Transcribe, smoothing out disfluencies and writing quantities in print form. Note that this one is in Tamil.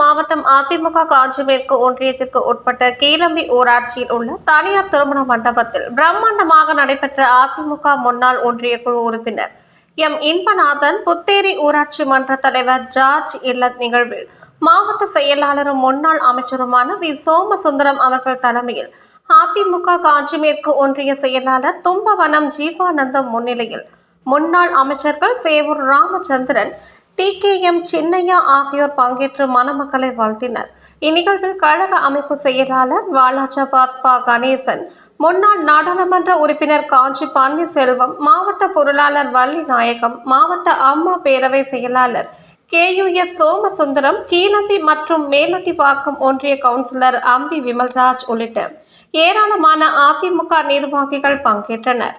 மாவட்டம் அதிமுக காஞ்சிமேற்கு ஒன்றியத்திற்கு உட்பட்ட கீழம்பி ஊராட்சியில் உள்ள தனியார் திருமண மண்டபத்தில் பிரம்மாண்டமாக நடைபெற்ற அதிமுக முன்னாள் ஒன்றிய குழு உறுப்பினர் எம் இன்பநாதன் புத்தேரி ஊராட்சி மன்ற தலைவர் ஜார்ஜ் இல்ல நிகழ்வில் மாவட்ட செயலாளரும் முன்னாள் அமைச்சருமான வி சோமசுந்தரம் அவர்கள் தலைமையில் அதிமுக காஞ்சிமேற்கு ஒன்றிய செயலாளர் தும்பவனம் ஜீவானந்தம் முன்னிலையில் முன்னாள் அமைச்சர்கள் சேவூர் ராமச்சந்திரன் TKM சின்னையா ஆகியோர் பங்கேற்று மணமக்களை வாழ்த்தினர். இந்நிகழ்வில் கழக அமைப்பு செயலாளர் வாலாஜாபாத் ப கணேசன், முன்னாள் நாடாளுமன்ற உறுப்பினர் காஞ்சி பன்னீர்செல்வம், மாவட்ட பொருளாளர் வள்ளி நாயகம், மாவட்ட அம்மா பேரவை செயலாளர் KUS சோமசுந்தரம், கீழம்பி மற்றும் மேலொட்டிவாக்கம் ஒன்றிய கவுன்சிலர் அம்பி விமல்ராஜ் உள்ளிட்ட ஏராளமான அதிமுக நிர்வாகிகள் பங்கேற்றனர்.